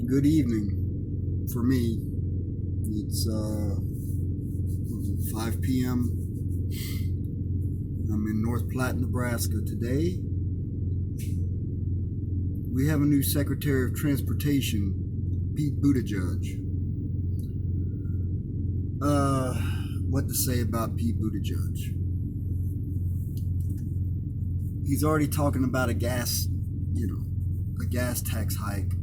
Good evening for me. It's 5 p.m. I'm in North Platte, Nebraska today. We have a new Secretary of Transportation, Pete Buttigieg. What to say about Pete Buttigieg? He's already talking about a gas tax hike,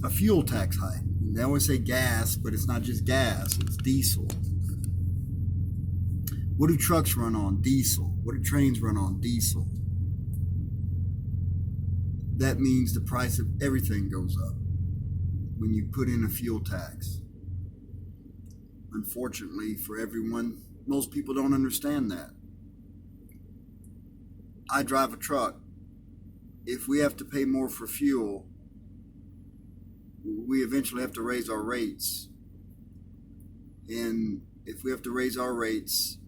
a fuel tax hike. They always say gas, but it's not just gas, it's diesel. What do trucks run on? Diesel. What do trains run on? Diesel. That means the price of everything goes up when you put in a fuel tax. Unfortunately for everyone, most people don't understand that. I drive a truck. If we have to pay more for fuel, we eventually have to raise our rates. And if we have to raise our rates,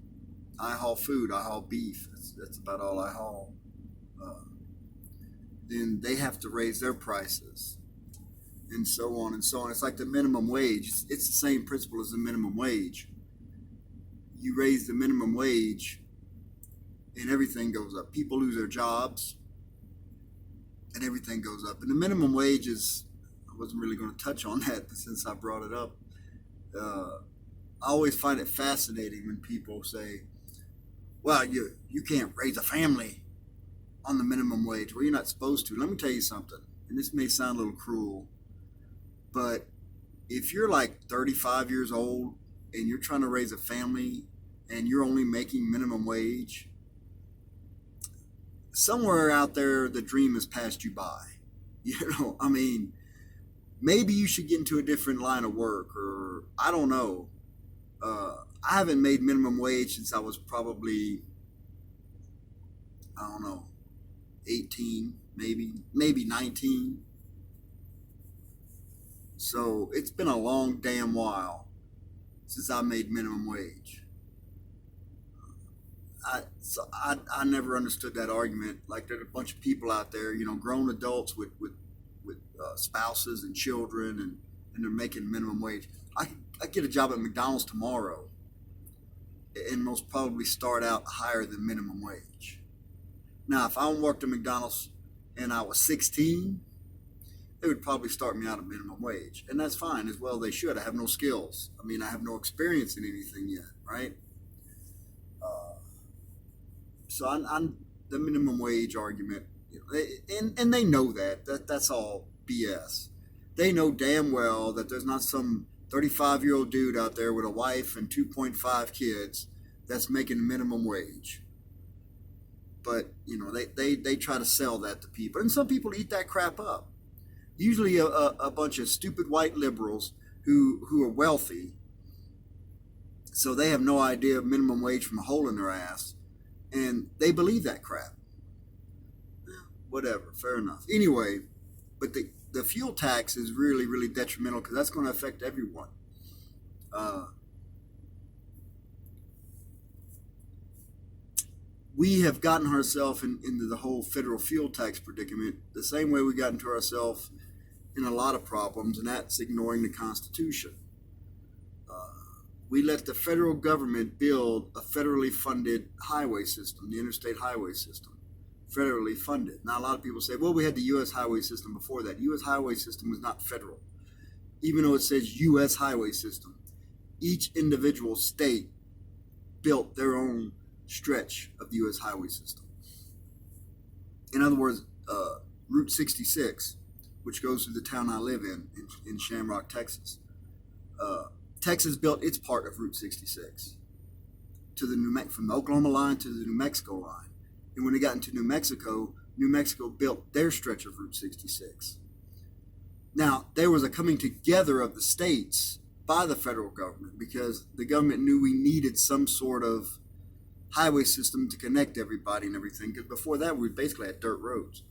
I haul food, I haul beef. That's about all I haul. Then they have to raise their prices, and so on and so on. It's like the minimum wage. It's the same principle as the minimum wage. You raise the minimum wage, and everything goes up. People lose their jobs, and everything goes up. And the minimum wage is, I wasn't really going to touch on that, but since I brought it up, I always find it fascinating when people say, well, you can't raise a family on the minimum wage. Well, you're not supposed to. Let me tell you something, and this may sound a little cruel, but if you're like 35 years old and you're trying to raise a family and you're only making minimum wage, somewhere out there the dream has passed you by. Maybe you should get into a different line of work, or I don't know. I haven't made minimum wage since I was probably, 18, maybe 19. So it's been a long damn while since I made minimum wage. I never understood that argument. Like, there's a bunch of people out there, grown adults with spouses and children, and they're making minimum wage. I get a job at McDonald's tomorrow, and most probably start out higher than minimum wage. Now, if I worked at McDonald's and I was 16, they would probably start me out at minimum wage, and that's fine as well. They should. I have no skills. I have no experience in anything yet, right? So on the minimum wage argument, and they know that's all BS. They know damn well that there's not some 35-year-old dude out there with a wife and 2.5 kids that's making minimum wage. But they try to sell that to people, and some people eat that crap up. Usually a bunch of stupid white liberals who are wealthy, so they have no idea of minimum wage from a hole in their ass, and they believe that crap. Whatever, fair enough. Anyway, but the fuel tax is really, really detrimental because that's going to affect everyone. We have gotten ourselves into the whole federal fuel tax predicament the same way we got into ourselves in a lot of problems, and that's ignoring the Constitution. We let the federal government build a federally funded highway system, the interstate highway system, federally funded. Now, a lot of people say, well, we had the U.S. highway system before that. U.S. highway system was not federal. Even though it says U.S. highway system, each individual state built their own stretch of the U.S. highway system. In other words, Route 66, which goes through the town I live in Shamrock, Texas. Texas built its part of Route 66 from the Oklahoma line to the New Mexico line. And when they got into New Mexico built their stretch of Route 66. Now, there was a coming together of the states by the federal government because the government knew we needed some sort of highway system to connect everybody and everything. Because before that, we basically had dirt roads.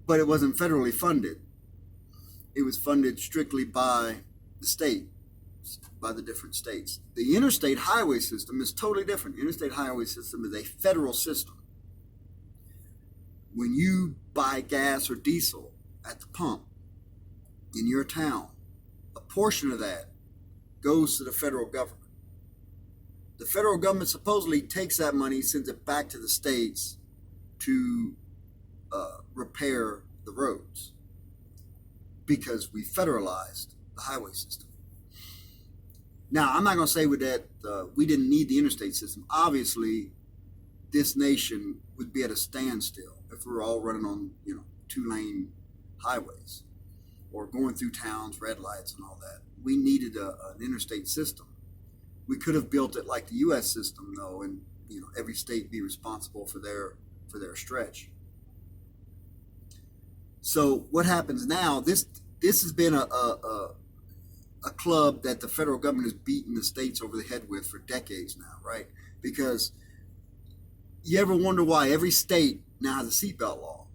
But it wasn't federally funded. It was funded strictly by the state, by the different states. The interstate highway system is totally different. The interstate highway system is a federal system. When you buy gas or diesel at the pump, in your town, a portion of that goes to the federal government. The federal government supposedly takes that money, sends it back to the states to repair the roads because we federalized the highway system. Now, I'm not going to say with that we didn't need the interstate system. Obviously, this nation would be at a standstill if we were all running on, 2-lane highways or going through towns, red lights and all that. We needed an interstate system. We could have built it like the U.S. system, though, and every state be responsible for their stretch. So what happens now? This has been a club that the federal government has beaten the states over the head with for decades now, right? Because you ever wonder why every state now has a seatbelt law?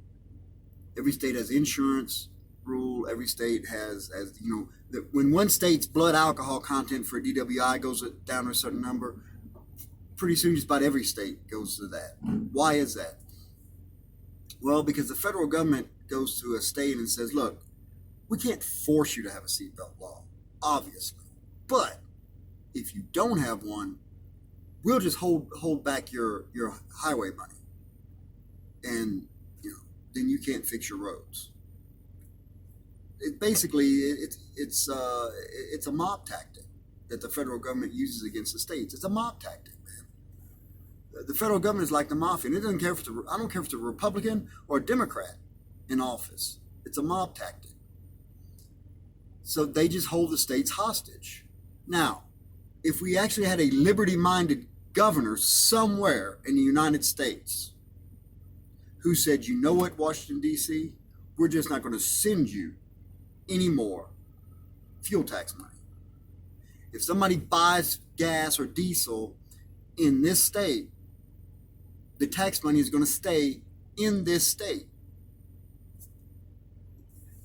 Every state has insurance rule. Every state has when one state's blood alcohol content for DWI goes down to a certain number, pretty soon just about every state goes to that. Why is that? Well, because the federal government goes to a state and says, look, we can't force you to have a seatbelt law, obviously. But if you don't have one, we'll just hold back your highway money. And then you can't fix your roads. It's a mob tactic that the federal government uses against the states. It's a mob tactic, man. The federal government is like the mafia. And it doesn't care if I don't care if it's a Republican or a Democrat in office. It's a mob tactic. So they just hold the states hostage. Now, if we actually had a liberty-minded governor somewhere in the United States who said, you know what, Washington, D.C., we're just not going to send you any more fuel tax money. If somebody buys gas or diesel in this state, the tax money is going to stay in this state.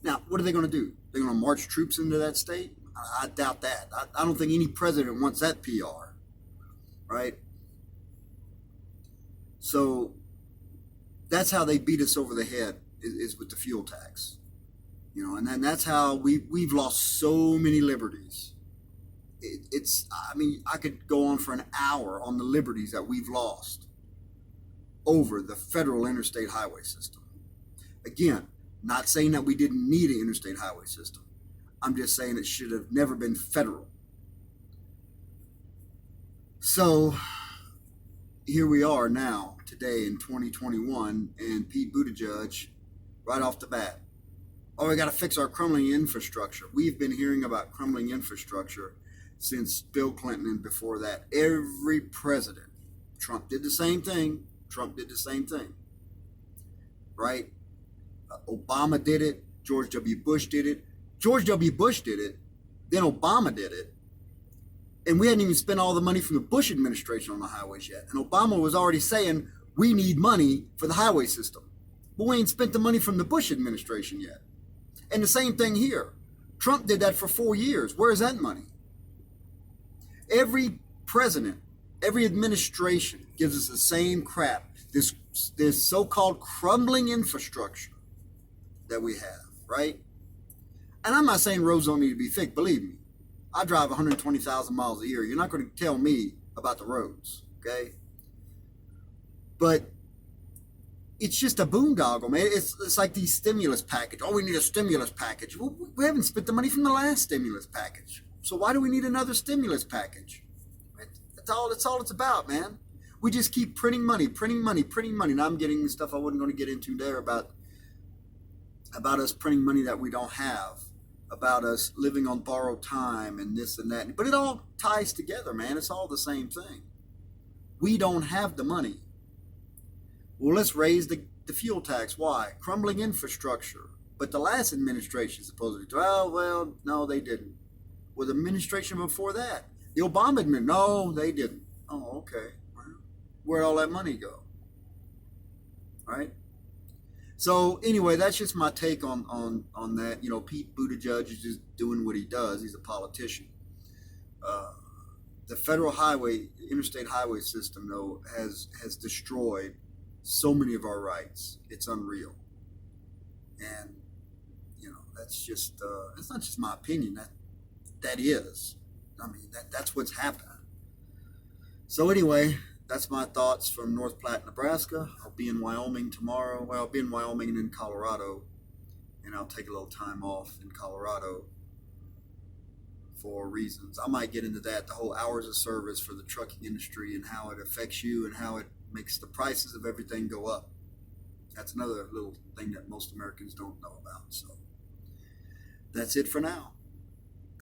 Now, what are they going to do? They're going to march troops into that state? I doubt that. I don't think any president wants that PR, right? So that's how they beat us over the head is with the fuel tax. And then that's how we've lost so many liberties. I could go on for an hour on the liberties that we've lost over the federal interstate highway system. Again, not saying that we didn't need an interstate highway system. I'm just saying it should have never been federal. So here we are now, today in 2021, and Pete Buttigieg, right off the bat, we got to fix our crumbling infrastructure. We've been hearing about crumbling infrastructure since Bill Clinton and before that. Every president. Trump did the same thing. Right? Obama did it. George W. Bush did it. George W. Bush did it. Then Obama did it. And we hadn't even spent all the money from the Bush administration on the highways yet. And Obama was already saying, we need money for the highway system. But we ain't spent the money from the Bush administration yet. And the same thing here. Trump did that for 4 years. Where is that money? Every president, every administration gives us the same crap. This so-called crumbling infrastructure that we have, right? And I'm not saying roads don't need to be fixed. Believe me, I drive 120,000 miles a year. You're not going to tell me about the roads, okay? But it's just a boondoggle, man. It's like these stimulus package. We need a stimulus package. Well, we haven't spent the money from the last stimulus package. So why do we need another stimulus package? That's all it's about, man. We just keep printing money. Now I'm getting the stuff I wasn't going to get into there about us printing money that we don't have, about us living on borrowed time and this and that. But it all ties together, man. It's all the same thing. We don't have the money. Well, let's raise the fuel tax. Why? Crumbling infrastructure. But the last administration supposedly, no, they didn't. Well, the administration before that, the Obama administration, no, they didn't. Oh, okay. Where'd all that money go? Right? So anyway, that's just my take on that. Pete Buttigieg is just doing what he does. He's a politician. The federal interstate highway system, though, has destroyed so many of our rights. It's unreal. And That's just it's not just my opinion. That is. I mean, that's what's happening. So anyway, that's my thoughts from North Platte, Nebraska. I'll be in Wyoming tomorrow. Well, I'll be in Wyoming and in Colorado, and I'll take a little time off in Colorado for reasons. I might get into that, the whole hours of service for the trucking industry and how it affects you and how it makes the prices of everything go up. That's another little thing that most Americans don't know about. So that's it for now.